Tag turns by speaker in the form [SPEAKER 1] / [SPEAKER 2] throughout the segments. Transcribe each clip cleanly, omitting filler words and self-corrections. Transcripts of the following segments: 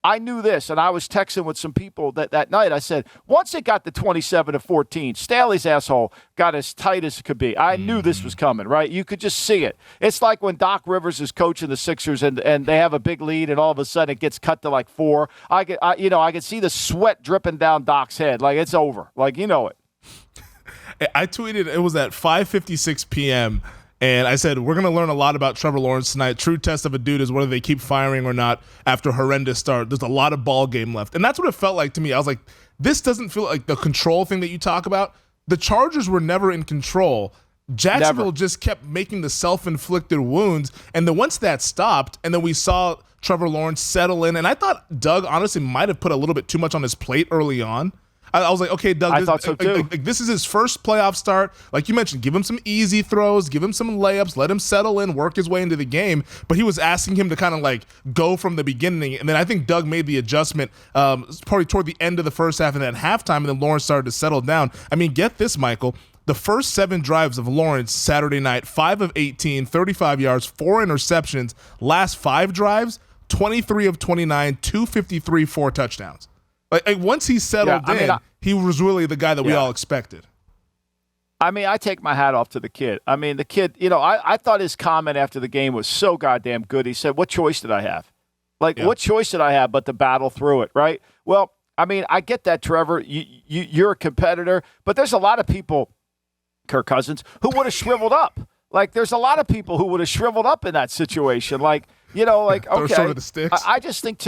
[SPEAKER 1] I knew this, and I was texting with some people that night. I said, once it got to 27-14, Staley's asshole got as tight as it could be. I knew this was coming, right? You could just see it. It's like when Doc Rivers is coaching the Sixers and they have a big lead, and all of a sudden it gets cut to like 4. I could see the sweat dripping down Doc's head. Like, it's over. Like, you know it.
[SPEAKER 2] I tweeted, it was at 5:56 p.m., and I said, we're going to learn a lot about Trevor Lawrence tonight. True test of a dude is whether they keep firing or not after a horrendous start. There's a lot of ball game left. And that's what it felt like to me. I was like, this doesn't feel like the control thing that you talk about. The Chargers were never in control. Jacksonville just kept making the self-inflicted wounds. And then once that stopped, and then we saw Trevor Lawrence settle in, and I thought Doug honestly might have put a little bit too much on his plate early on. I was like, okay, Doug,
[SPEAKER 1] I thought so too.
[SPEAKER 2] This is his first playoff start. Like you mentioned, give him some easy throws, give him some layups, let him settle in, work his way into the game. But he was asking him to kind of like go from the beginning. And then I think Doug made the adjustment probably toward the end of the first half and then halftime, and then Lawrence started to settle down. I mean, get this, Michael. The first 7 drives of Lawrence Saturday night, 5 of 18, 35 yards, 4 interceptions. Last 5 drives, 23 of 29, 253, 4 touchdowns. Like once he settled in, he was really the guy that we all expected.
[SPEAKER 1] I mean, I take my hat off to the kid. I mean, the kid, I thought his comment after the game was so goddamn good. He said, what choice did I have? What choice did I have but to battle through it, right? Well, I mean, I get that, Trevor. You're a competitor, but there's a lot of people, Kirk Cousins, who would have shriveled up. Like, there's a lot of people who would have shriveled up in that situation. Like, okay.
[SPEAKER 2] Short of the sticks.
[SPEAKER 1] I just think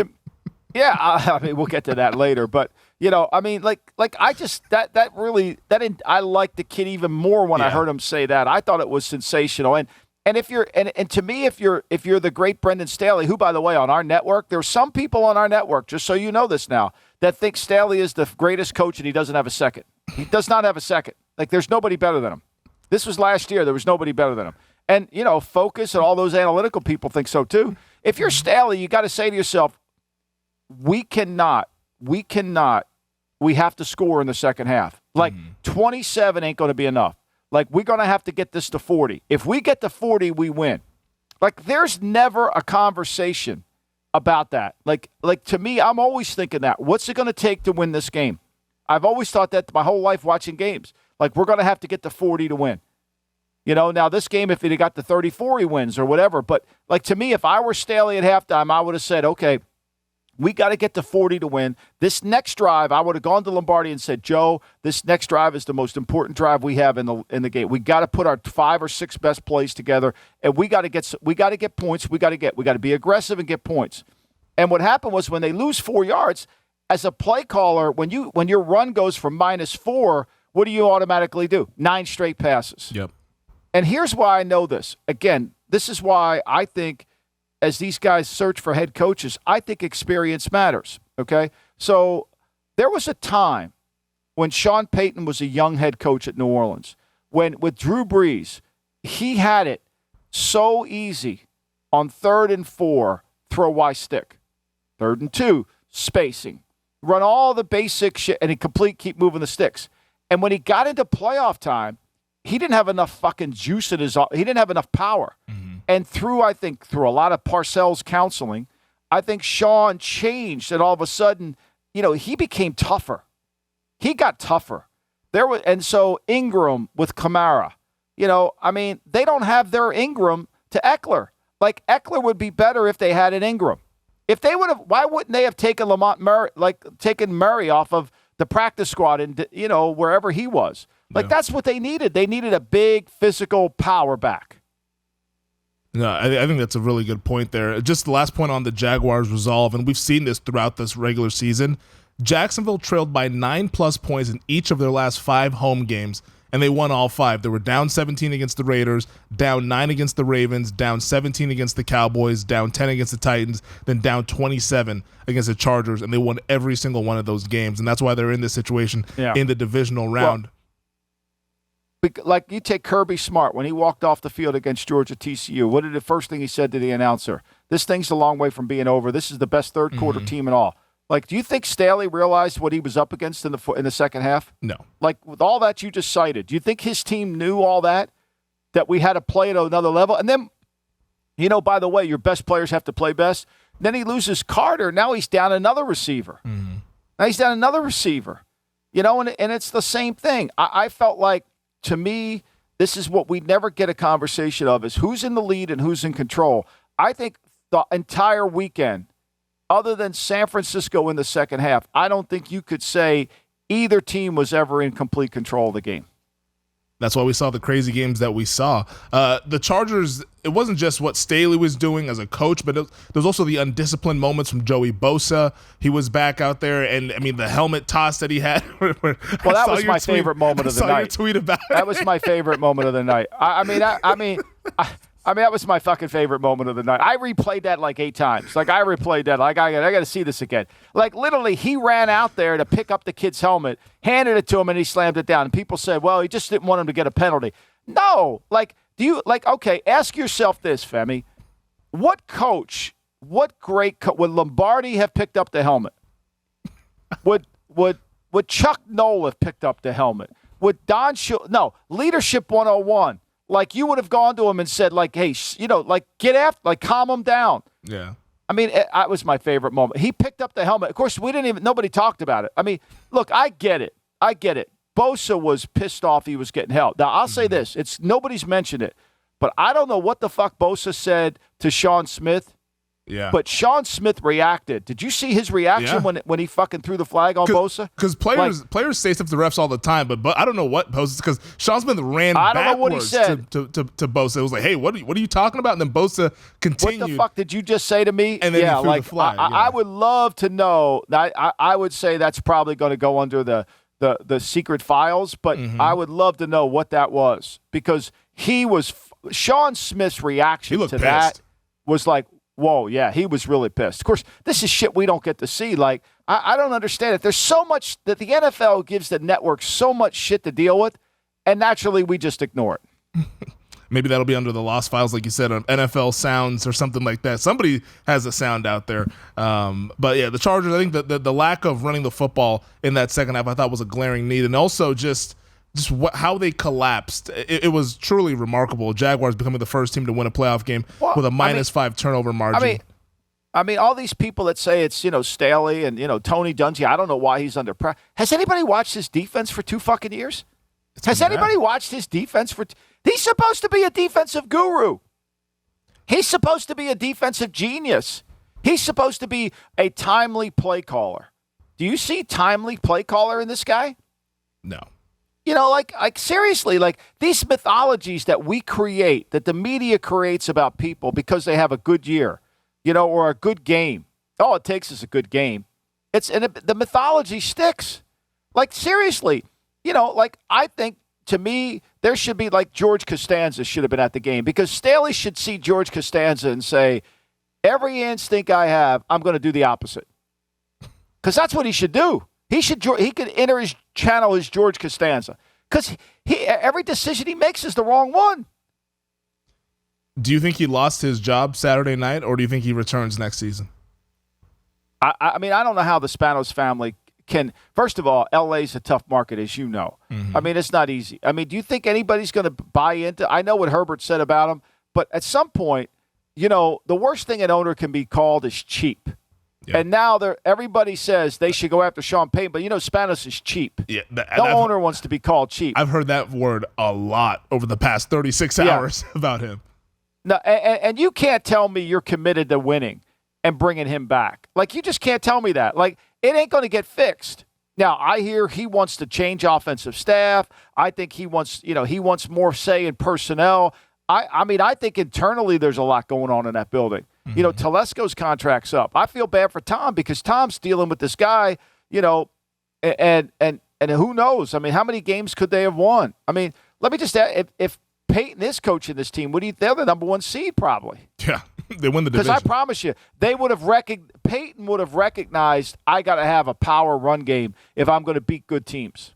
[SPEAKER 1] yeah, I mean, we'll get to that later, but I mean, I just I liked the kid even more when I heard him say that. I thought it was sensational, and if you're and to me, if you're the great Brandon Staley, who by the way on our network, there's some people on our network, just so you know this now, that think Staley is the greatest coach and he doesn't have a second. He does not have a second. Like there's nobody better than him. This was last year. There was nobody better than him. And Focus and all those analytical people think so too. If you're Staley, you got to say to yourself, we have to score in the second half. Like 27 ain't going to be enough. Like we're going to have to get this to 40. If we get to 40, we win. Like there's never a conversation about that. Like to me, I'm always thinking that. What's it going to take to win this game? I've always thought that my whole life watching games. Like we're going to have to get to 40 to win. Now this game, if it had got to 34, he wins or whatever. But like to me, if I were Staley at halftime, I would have said, okay, we got to get to 40 to win. This next drive, I would have gone to Lombardi and said, Joe, this next drive is the most important drive we have in the game. We got to put our 5 or 6 best plays together, and we got to get points. We got to be aggressive and get points. And what happened was when they lose 4 yards, as a play caller, when your run goes from -4, what do you automatically do? 9 straight passes.
[SPEAKER 2] Yep.
[SPEAKER 1] And here's why I know this. Again, this is why I think, as these guys search for head coaches, I think experience matters, okay? So there was a time when Sean Payton was a young head coach at New Orleans, when with Drew Brees, he had it so easy on 3rd and 4, throw Y stick. 3rd and 2, spacing. Run all the basic shit, and keep moving the sticks. And when he got into playoff time, he didn't have enough fucking juice in he didn't have enough power. And through a lot of Parcells counseling, I think Sean changed, and all of a sudden, he became tougher. He got tougher. And so Ingram with Kamara, I mean, they don't have their Ingram to Eckler. Like Eckler would be better if they had an Ingram. If they would have, why wouldn't they have taken taken Murray off of the practice squad and wherever he was? Like that's what they needed. They needed a big physical power back.
[SPEAKER 2] No, I think that's a really good point there. Just the last point on the Jaguars resolve, and we've seen this throughout this regular season. Jacksonville trailed by 9+ points in each of their last 5 home games, and they won all 5. They were down 17 against the Raiders, down 9 against the Ravens, down 17 against the Cowboys, down 10 against the Titans, then down 27 against the Chargers, and they won every single one of those games, and that's why they're in this situation in the divisional round.
[SPEAKER 1] Like you take Kirby Smart when he walked off the field against Georgia TCU. What did the first thing he said to the announcer? This thing's a long way from being over. This is the best third quarter team in all. Like, do you think Staley realized what he was up against in the second half?
[SPEAKER 2] No.
[SPEAKER 1] Like with all that you just cited, do you think his team knew all that we had to play at another level? And then, by the way, your best players have to play best. Then he loses Carter. Now he's down another receiver.
[SPEAKER 2] Mm-hmm.
[SPEAKER 1] Now he's down another receiver. And it's the same thing. I felt like, to me, this is what we never get a conversation of, is who's in the lead and who's in control. I think the entire weekend, other than San Francisco in the second half, I don't think you could say either team was ever in complete control of the game.
[SPEAKER 2] That's why we saw the crazy games that we saw. The Chargers, it wasn't just what Staley was doing as a coach, but there was also the undisciplined moments from Joey Bosa. He was back out there, and, I mean, the helmet toss that he had.
[SPEAKER 1] Well, that was my favorite moment of the night.
[SPEAKER 2] I saw your tweet about it.
[SPEAKER 1] That was my favorite moment of the night. I mean, that was my fucking favorite moment of the night. I replayed that like 8 times. Like, I replayed that. Like, I got to see this again. Like, literally, he ran out there to pick up the kid's helmet, handed it to him, and he slammed it down. And people said, well, he just didn't want him to get a penalty. No. Like, okay, ask yourself this, Femi. What great coach, would Lombardi have picked up the helmet? Would Chuck Noll have picked up the helmet? Would Don No, Leadership 101. Like, you would have gone to him and said, like, hey, like, get after, like, calm him down.
[SPEAKER 2] Yeah.
[SPEAKER 1] I mean, that was my favorite moment. He picked up the helmet. Of course, nobody talked about it. I mean, look, I get it. Bosa was pissed off he was getting held. Now, I'll say this. Nobody's mentioned it, but I don't know what the fuck Bosa said to Sean Smith.
[SPEAKER 2] Yeah.
[SPEAKER 1] But Sean Smith reacted. Did you see his reaction when he fucking threw the flag on Bosa?
[SPEAKER 2] Because players say stuff to the refs all the time, but I don't know what Bosa, because Sean Smith ran backwards to Bosa. It was like, hey, what are you talking about? And then Bosa continued.
[SPEAKER 1] What the fuck did you just say to me?
[SPEAKER 2] And then he threw the flag.
[SPEAKER 1] I would love to know. I would say that's probably going to go under the secret files, but I would love to know what that was, because Sean Smith's reaction to
[SPEAKER 2] pissed.
[SPEAKER 1] that was like, whoa, yeah, he was really pissed. Of course, this is shit we don't get to see. Like, I don't understand it. There's so much that the NFL gives the network so much shit to deal with, and naturally we just ignore it.
[SPEAKER 2] Maybe that'll be under the lost files, like you said, on NFL sounds or something like that. Somebody has a sound out there. But, yeah, the Chargers, I think the lack of running the football in that second half I thought was a glaring need, and also just how they collapsed. It was truly remarkable. Jaguars becoming the first team to win a playoff game with a -5 turnover margin.
[SPEAKER 1] I mean, all these people that say it's, Staley and, Tony Dungy, I don't know why he's under pressure. Has anybody watched his defense for 2 fucking years? Has anybody watched his defense for He's supposed to be a defensive guru. He's supposed to be a defensive genius. He's supposed to be a timely play caller. Do you see timely play caller in this guy?
[SPEAKER 2] No.
[SPEAKER 1] Like seriously, like these mythologies that we create, that the media creates about people because they have a good year, or a good game. All it takes is a good game. The mythology sticks. Like, seriously, I think, to me, there should be, like, George Costanza should have been at the game, because Staley should see George Costanza and say, every instinct I have, I'm going to do the opposite. Because that's what he should do. He could enter his channel as George Costanza, because every decision he makes is the wrong one.
[SPEAKER 2] Do you think he lost his job Saturday night, or do you think he returns next season?
[SPEAKER 1] I mean, I don't know how the Spanos family can. First of all, LA's a tough market, as you know.
[SPEAKER 2] Mm-hmm.
[SPEAKER 1] I mean, it's not easy. I mean, do you think anybody's going to buy into? I know what Herbert said about him, but at some point, the worst thing an owner can be called is cheap.
[SPEAKER 2] Yeah.
[SPEAKER 1] And now everybody says they should go after Sean Payton, but Spanos is cheap.
[SPEAKER 2] Yeah,
[SPEAKER 1] no owner wants to be called cheap.
[SPEAKER 2] I've heard that word a lot over the past 36 hours about him.
[SPEAKER 1] No, and you can't tell me you're committed to winning and bringing him back. Like, you just can't tell me that. Like, it ain't going to get fixed. Now, I hear he wants to change offensive staff. I think he wants more say in personnel. I mean, I think internally there's a lot going on in that building. Mm-hmm. Telesco's contract's up. I feel bad for Tom, because Tom's dealing with this guy, and who knows? I mean, how many games could they have won? I mean, let me just add, if Payton is coaching this team, they're the number 1 seed probably.
[SPEAKER 2] Yeah, they win the division.
[SPEAKER 1] Because I promise you, Payton would have recognized, I got to have a power run game if I'm going to beat good teams.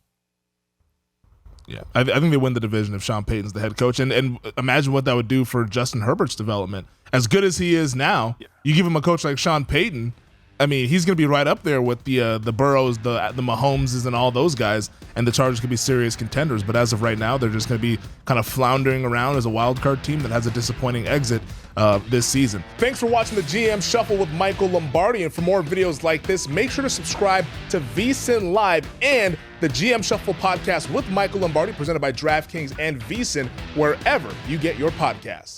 [SPEAKER 2] Yeah, I think they win the division if Sean Payton's the head coach. And imagine what that would do for Justin Herbert's development. As good as he is now, you give him a coach like Sean Payton, I mean, he's going to be right up there with the Burrows, the Mahomeses, and all those guys, and the Chargers could be serious contenders. But as of right now, they're just going to be kind of floundering around as a wild card team that has a disappointing exit this season. Thanks for watching the GM Shuffle with Michael Lombardi, and for more videos like this, make sure to subscribe to VSiN Live and the GM Shuffle podcast with Michael Lombardi, presented by DraftKings and VSiN, wherever you get your podcasts.